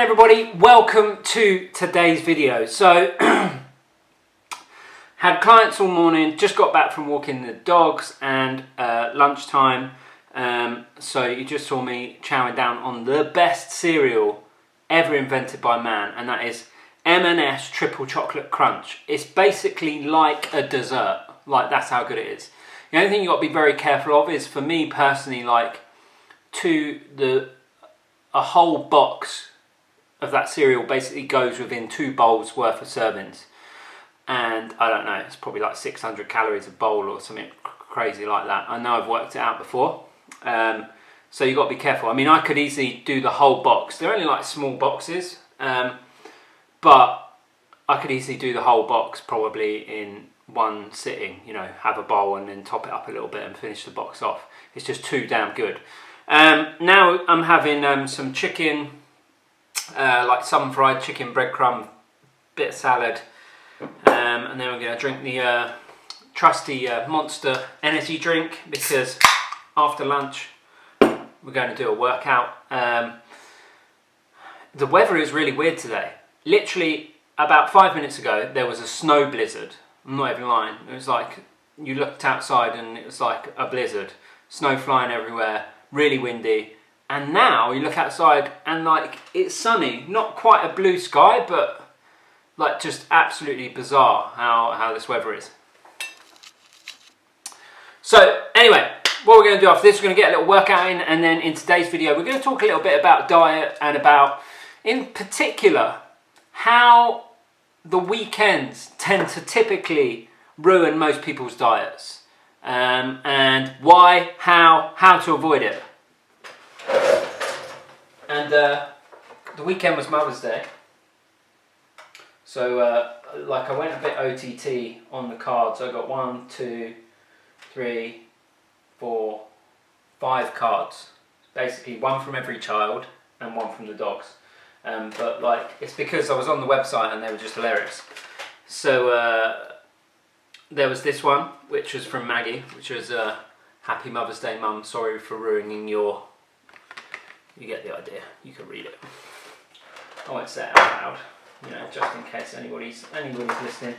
everybody, welcome to today's video. So, had clients all morning, just got back from walking the dogs and lunchtime. So you just saw me chowing down on the best cereal ever invented by man, and that is M&S Triple Chocolate Crunch. It's basically like a dessert, like that's how good it is. The only thing you've got to be very careful of is, for me personally, like a whole box of that cereal basically goes within 2 bowls worth of servings, and I don't know, it's probably like 600 calories a bowl or something crazy like that. I know I've worked it out before, so you've got to be careful. I mean, I could easily do the whole box. They're only like small boxes, but I could easily do the whole box probably in one sitting, you know, have a bowl and then top it up a little bit and finish the box off. It's just too damn good. Now I'm having some chicken, like some fried chicken, breadcrumb, bit of salad, and then I'm going to drink the trusty Monster energy drink, because after lunch we're going to do a workout. The weather is really weird today. Literally about 5 minutes ago there was a snow blizzard. I'm not even lying. It was like you looked outside and it was like a blizzard, snow flying everywhere, really windy. And now you look outside and like it's sunny, not quite a blue sky, but like just absolutely bizarre how this weather is. So anyway, what we're going to do after this, we're going to get a little workout in, and then in today's video we're going to talk a little bit about diet, and about, in particular, how the weekends tend to typically ruin most people's diets, and why, how to avoid it. And the weekend was Mother's Day, so like I went a bit OTT on the cards. I got 1, 2, 3, 4, 5 cards, basically one from every child and one from the dogs. But like, it's because I was on the website and they were just hilarious. So there was this one, which was from Maggie, which was Happy Mother's Day, Mum. Sorry for ruining your... You get the idea. You can read it. I won't say it out loud, you know, just in case anybody's listening.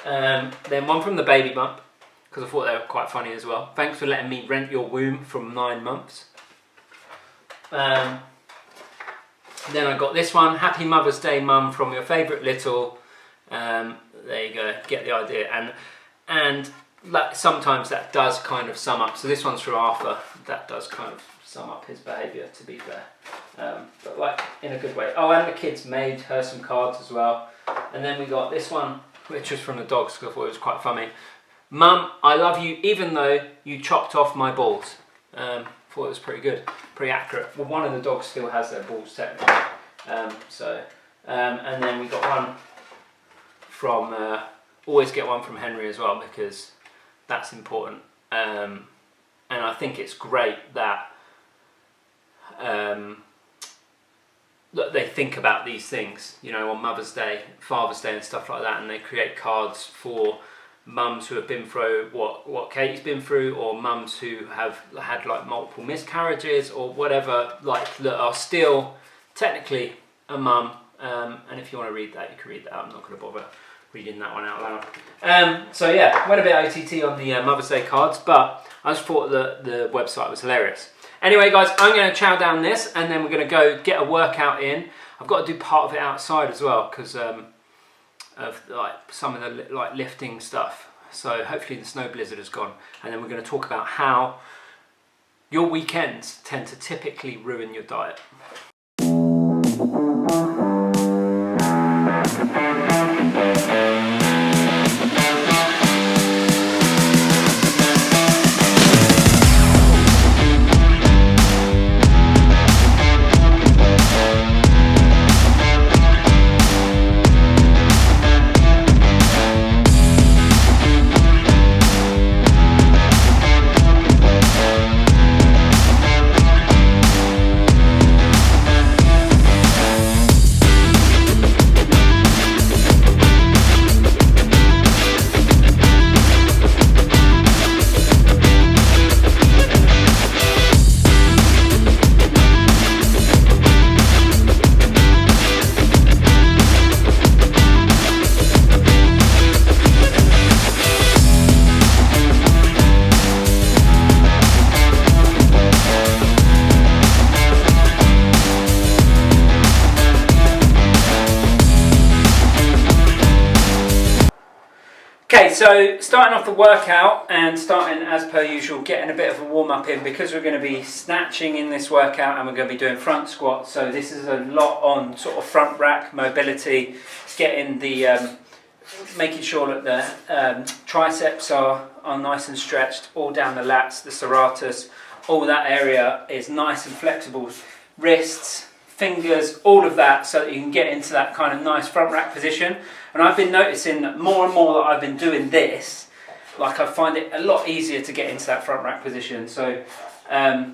Then one from the baby bump, because I thought they were quite funny as well. Thanks for letting me rent your womb from 9 months. Then I got this one, Happy Mother's Day, Mum, from your favourite little. There you go, get the idea. And like, sometimes that does kind of sum up. So this one's from Arthur. That does kind of sum up his behaviour, to be fair. But like, in a good way. Oh, and the kids made her some cards as well. And then we got this one, which was from the dogs, because I thought it was quite funny. Mum, I love you even though you chopped off my balls. Thought it was pretty good, pretty accurate. Well, one of the dogs still has their balls technically. And then we got one from, always get one from Henry as well, because that's important. And I think it's great that they think about these things, you know, on Mother's Day, Father's Day and stuff like that, and they create cards for mums who have been through what Katie's been through, or mums who have had like multiple miscarriages or whatever, like, that are still technically a mum. And if you want to read that, you can read that. I'm not going to bother reading that one out loud. So yeah, went a bit OTT on the Mother's Day cards, but I just thought the website was hilarious. Anyway guys, I'm going to chow down this, and then we're going to go get a workout in. I've got to do part of it outside as well, because of like some of the like lifting stuff. So hopefully the snow blizzard has gone, and then we're going to talk about how your weekends tend to typically ruin your diet. so starting off the workout and starting as per usual, getting a bit of a warm up in, because we're going to be snatching in this workout and we're going to be doing front squats. So this is a lot on sort of front rack mobility, getting the making sure that the triceps are nice and stretched, all down the lats, the serratus, all that area is nice and flexible, wrists, fingers, all of that, so that you can get into that kind of nice front rack position. And I've been noticing that more and more that I've been doing this, like I find it a lot easier to get into that front rack position. So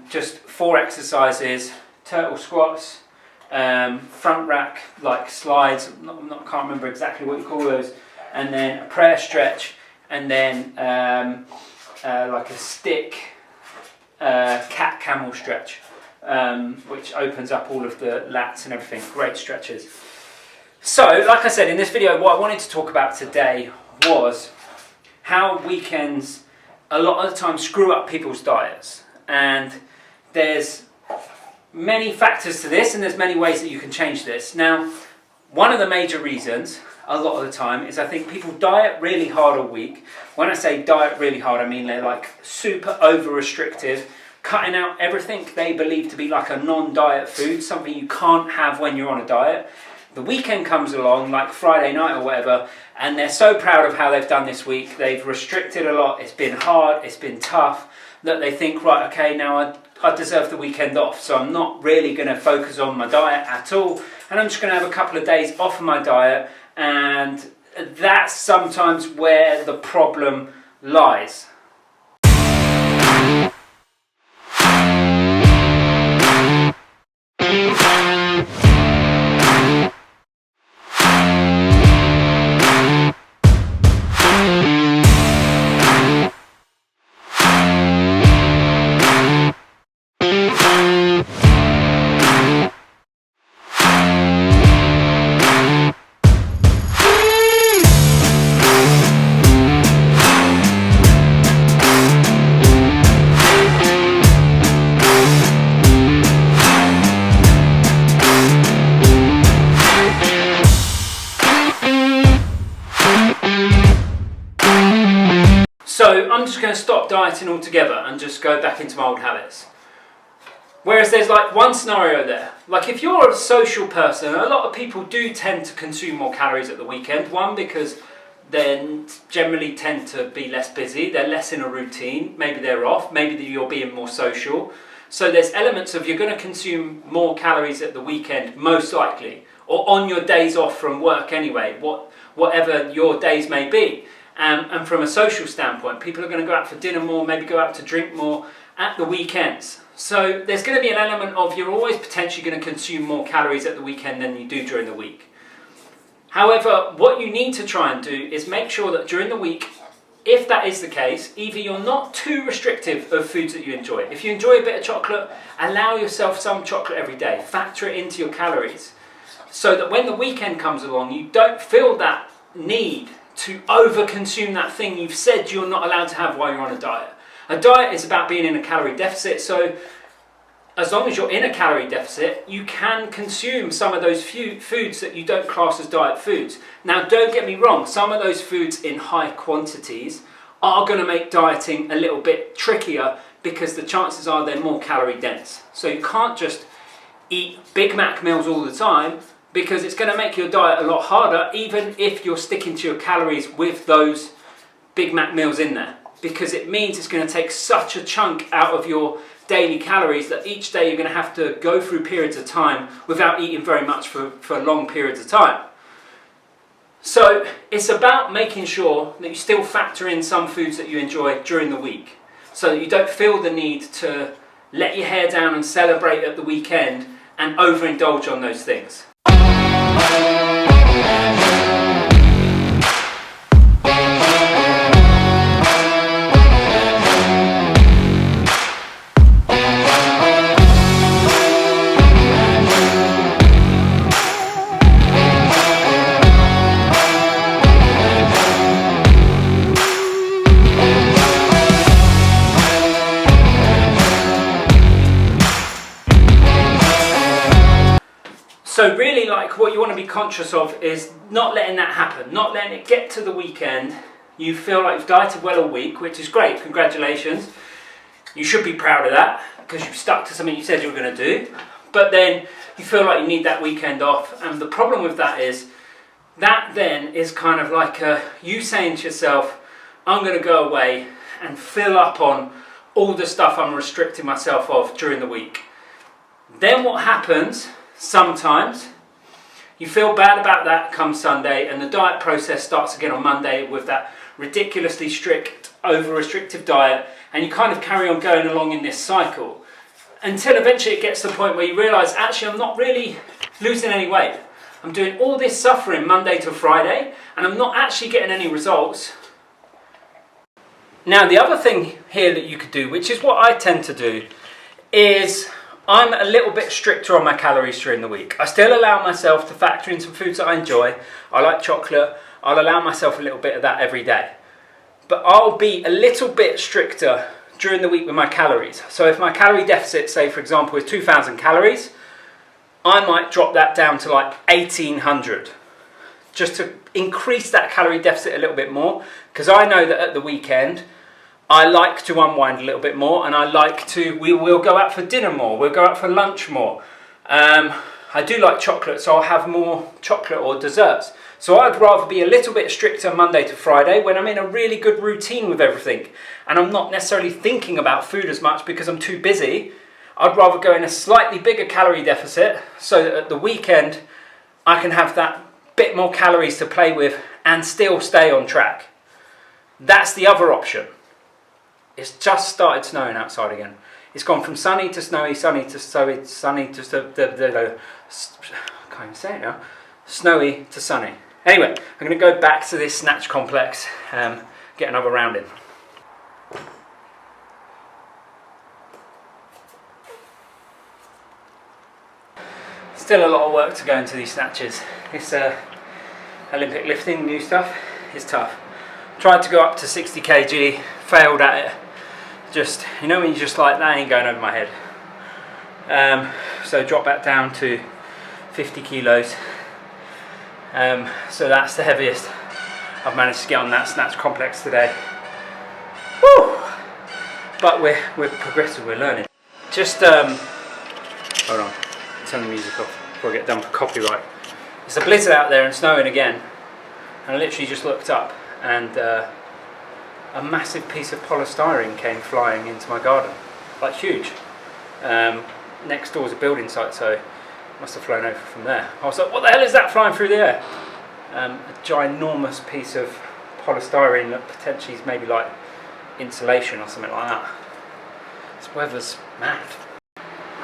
just 4 exercises: turtle squats, front rack like slides, can't remember exactly what you call those, and then a prayer stretch, and then like a stick cat camel stretch, which opens up all of the lats and everything. Great stretches. So, like I said, in this video, what I wanted to talk about today was how weekends a lot of the time screw up people's diets. And there's many factors to this, and there's many ways that you can change this. Now, one of the major reasons a lot of the time is I think people diet really hard all week. When I say diet really hard, I mean they're like super over restrictive, cutting out everything they believe to be like a non-diet food, something you can't have when you're on a diet. The weekend comes along, like Friday night or whatever, and they're so proud of how they've done this week. They've restricted a lot, it's been hard, it's been tough, that they think, right, okay, now I deserve the weekend off, so I'm not really going to focus on my diet at all, and I'm just going to have a couple of days off of my diet. And that's sometimes where the problem lies. So I'm just going to stop dieting altogether and just go back into my old habits. Whereas there's like one scenario there. Like if you're a social person, a lot of people do tend to consume more calories at the weekend. One, because they generally tend to be less busy, they're less in a routine, maybe they're off, maybe you're being more social. So there's elements of you're going to consume more calories at the weekend, most likely, or on your days off from work anyway, whatever your days may be. And from a social standpoint, people are going to go out for dinner more, maybe go out to drink more at the weekends. So there's going to be an element of you're always potentially going to consume more calories at the weekend than you do during the week. However, what you need to try and do is make sure that during the week, if that is the case, either you're not too restrictive of foods that you enjoy. If you enjoy a bit of chocolate, allow yourself some chocolate every day. Factor it into your calories so that when the weekend comes along, you don't feel that need to over-consume that thing you've said you're not allowed to have while you're on a diet. A diet is about being in a calorie deficit, so as long as you're in a calorie deficit, you can consume some of those foods that you don't class as diet foods. Now, don't get me wrong, some of those foods in high quantities are going to make dieting a little bit trickier because the chances are they're more calorie dense. So you can't just eat Big Mac meals all the time, because it's going to make your diet a lot harder, even if you're sticking to your calories with those Big Mac meals in there. Because it means it's going to take such a chunk out of your daily calories that each day you're going to have to go through periods of time without eating very much for long periods of time. So it's about making sure that you still factor in some foods that you enjoy during the week, so that you don't feel the need to let your hair down and celebrate at the weekend and overindulge on those things. So really, like, what you want to be conscious of is not letting that happen, not letting it get to the weekend you feel like you've dieted well all week, which is great, congratulations. You should be proud of that because you've stuck to something you said you were going to do. But then you feel like you need that weekend off. And the problem with that is that then is kind of like you saying to yourself, I'm going to go away and fill up on all the stuff I'm restricting myself of during the week. Then what happens sometimes, you feel bad about that come Sunday, and the diet process starts again on Monday with that ridiculously strict, over-restrictive diet, and you kind of carry on going along in this cycle until eventually it gets to the point where you realise, actually, I'm not really losing any weight. I'm doing all this suffering Monday to Friday, and I'm not actually getting any results. Now, the other thing here that you could do, which is what I tend to do, is I'm a little bit stricter on my calories during the week. I still allow myself to factor in some foods that I enjoy. I like chocolate. I'll allow myself a little bit of that every day. But I'll be a little bit stricter during the week with my calories. So if my calorie deficit, say for example, is 2,000 calories, I might drop that down to like 1,800. Just to increase that calorie deficit a little bit more, because I know that at the weekend I like to unwind a little bit more, and we'll go out for dinner more, we'll go out for lunch more. I do like chocolate, so I'll have more chocolate or desserts. So I'd rather be a little bit stricter Monday to Friday when I'm in a really good routine with everything, and I'm not necessarily thinking about food as much because I'm too busy. I'd rather go in a slightly bigger calorie deficit so that at the weekend I can have that bit more calories to play with and still stay on track. That's the other option. It's just started snowing outside again. It's gone from sunny to snowy, sunny to snowy, sunny to I can't even say it now. Snowy to sunny. Anyway, I'm going to go back to this snatch complex, get another round in. Still a lot of work to go into these snatches. This Olympic lifting, new stuff, is tough. Tried to go up to 60 kg, failed at it. Just, you know when you're just like, that ain't going over my head. So drop back down to 50 kilos. So that's the heaviest I've managed to get on that snatch complex today. Woo! But we're progressive, we're learning. Just, hold on, turn the music off before I get done for copyright. It's a blizzard out there and snowing again. And I literally just looked up and a massive piece of polystyrene came flying into my garden, like huge. Next door is a building site, so it must have flown over from there. I was like, what the hell is that flying through the air? A ginormous piece of polystyrene that potentially is maybe like insulation or something like that. This weather's mad.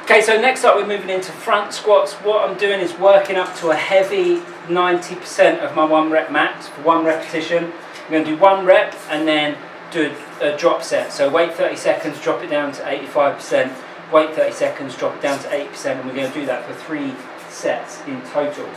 Okay, so next up we're moving into front squats. What I'm doing is working up to a heavy 90% of my 1 rep max for 1 repetition. I'm going to do 1 rep and then do a drop set. So wait 30 seconds, drop it down to 85%, wait 30 seconds, drop it down to 8%, and we're going to do that for 3 sets in total.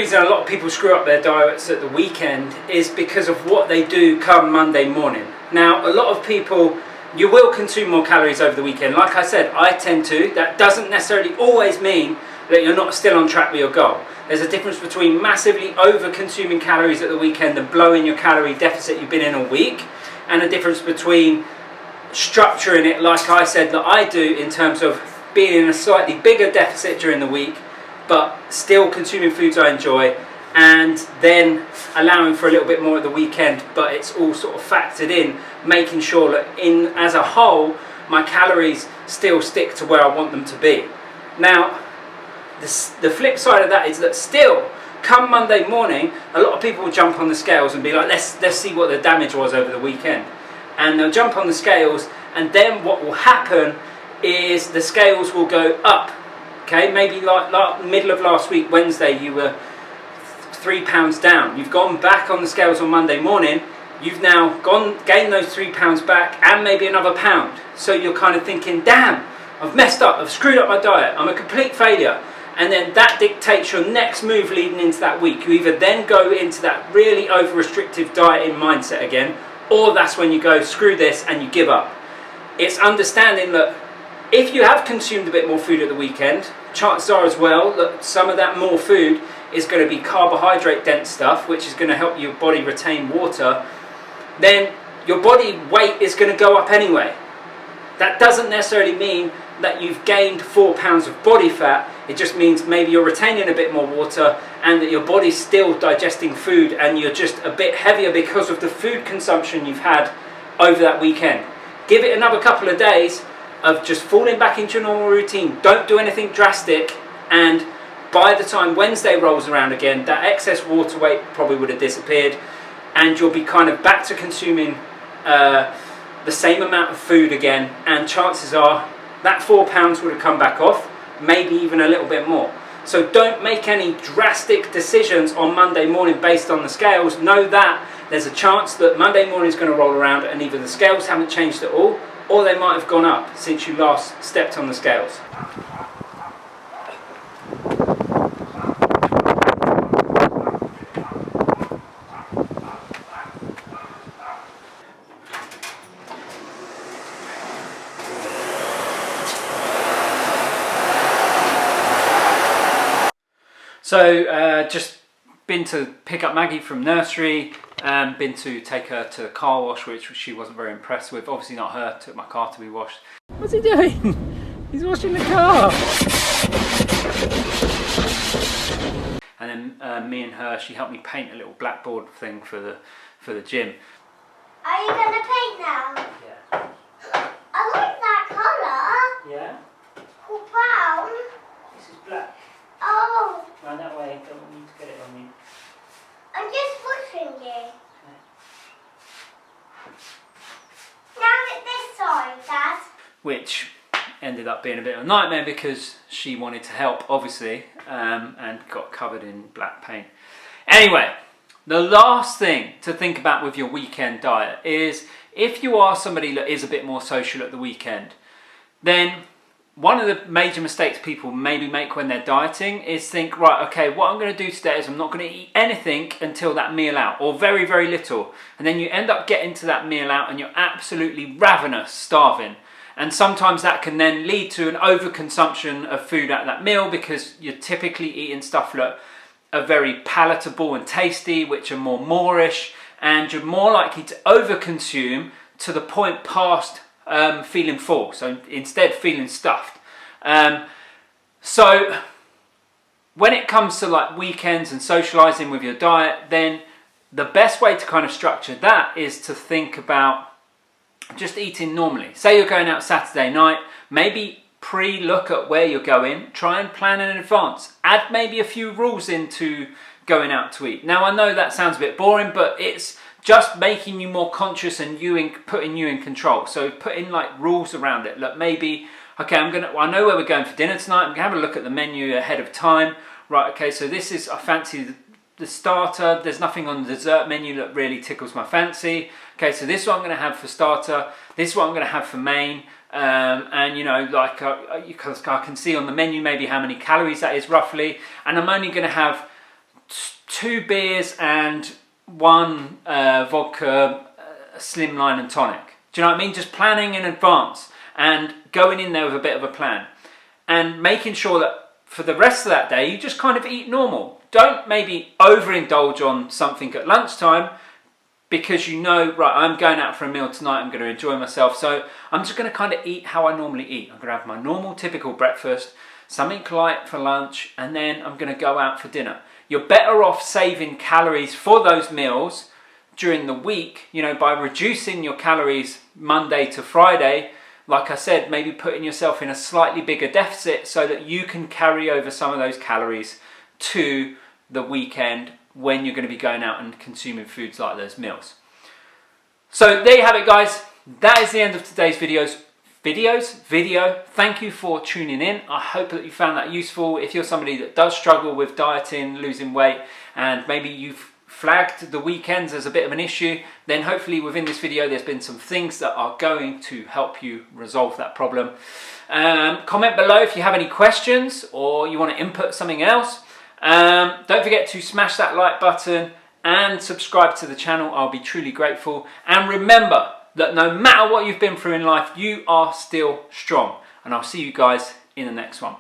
reason a lot of people screw up their diets at the weekend is because of what they do come Monday morning. Now, a lot of people, you will consume more calories over the weekend. Like I said, I tend to. That doesn't necessarily always mean that you're not still on track with your goal. There's a difference between massively over-consuming calories at the weekend and blowing your calorie deficit you've been in a week, and a difference between structuring it like I said that I do, in terms of being in a slightly bigger deficit during the week but still consuming foods I enjoy, and then allowing for a little bit more at the weekend, but it's all sort of factored in, making sure that as a whole my calories still stick to where I want them to be. Now the flip side of that is that still come Monday morning, a lot of people will jump on the scales and be like, let's see what the damage was over the weekend, and they'll jump on the scales, and then what will happen is the scales will go up. Okay, maybe like middle of last week, Wednesday, you were 3 pounds down. You've gone back on the scales on Monday morning. You've now gained those 3 pounds back and maybe another pound. So you're kind of thinking, damn, I've messed up. I've screwed up my diet. I'm a complete failure. And then that dictates your next move leading into that week. You either then go into that really over-restrictive dieting mindset again, or that's when you go, screw this, and you give up. It's understanding that if you have consumed a bit more food at the weekend, chances are as well that some of that more food is going to be carbohydrate dense stuff, which is going to help your body retain water, then your body weight is going to go up anyway. That doesn't necessarily mean that you've gained 4 pounds of body fat. It just means maybe you're retaining a bit more water and that your body's still digesting food and you're just a bit heavier because of the food consumption you've had over that weekend. Give it another couple of days of just falling back into your normal routine. Don't do anything drastic, and by the time Wednesday rolls around again, that excess water weight probably would have disappeared, and you'll be kind of back to consuming the same amount of food again, and chances are that 4 pounds would have come back off, maybe even a little bit more. So don't make any drastic decisions on Monday morning based on the scales. Know that there's a chance that Monday morning is going to roll around and either the scales haven't changed at all, or they might have gone up since you last stepped on the scales. So just been to pick up Maggie from nursery, been to take her to the car wash, which she wasn't very impressed with. Obviously not her, took my car to be washed. What's he doing? He's washing the car. And then me and her, she helped me paint a little blackboard thing for the gym. Are you going to paint now? Yeah. I like that colour. Yeah? Cool brown. This is black. Oh, Round that way, don't want you to get it on you. I'm just pushing you. Now at this side, Dad. Which ended up being a bit of a nightmare because she wanted to help, obviously, and got covered in black paint. Anyway, the last thing to think about with your weekend diet is if you are somebody that is a bit more social at the weekend, then one of the major mistakes people maybe make when they're dieting is think, right, okay, what I'm going to do today is I'm not going to eat anything until that meal out, or very, very little. And then you end up getting to that meal out and you're absolutely ravenous, starving. And sometimes that can then lead to an overconsumption of food at that meal because you're typically eating stuff that are very palatable and tasty, which are more moreish, and you're more likely to overconsume to the point past feeling full, so instead feeling stuffed. So when it comes to like weekends and socializing with your diet, then the best way to kind of structure that is to think about just eating normally. Say you're going out Saturday night, maybe pre-look at where you're going, try and plan in advance. Add maybe a few rules into going out to eat. Now I know that sounds a bit boring, but it's just making you more conscious and putting you in control. So putting like rules around it. Look, maybe, okay, I know where we're going for dinner tonight. I'm gonna have a look at the menu ahead of time. Right, okay, so this is, I fancy the starter. There's nothing on the dessert menu that really tickles my fancy. Okay, so this is what I'm gonna have for starter. This is what I'm gonna have for main. And you know, like I can see on the menu maybe how many calories that is roughly. And I'm only gonna have 2 beers and 1 vodka, slimline and tonic. Do you know what I mean? Just planning in advance and going in there with a bit of a plan and making sure that for the rest of that day you just kind of eat normal. Don't maybe overindulge on something at lunchtime because you know, right, I'm going out for a meal tonight, I'm going to enjoy myself, so I'm just going to kind of eat how I normally eat. I'm going to have my normal typical breakfast, something light for lunch, and then I'm going to go out for dinner. You're better off saving calories for those meals during the week, you know, by reducing your calories Monday to Friday. Like I said, maybe putting yourself in a slightly bigger deficit so that you can carry over some of those calories to the weekend when you're going to be going out and consuming foods like those meals. So there you have it, guys. That is the end of today's video. Thank you for tuning in. I hope that you found that useful. If you're somebody that does struggle with dieting, losing weight, and maybe you've flagged the weekends as a bit of an issue, then hopefully within this video there's been some things that are going to help you resolve that problem. Comment below if you have any questions or you want to input something else. Don't forget to smash that like button and subscribe to the channel. I'll be truly grateful. And remember that no matter what you've been through in life, you are still strong. And I'll see you guys in the next one.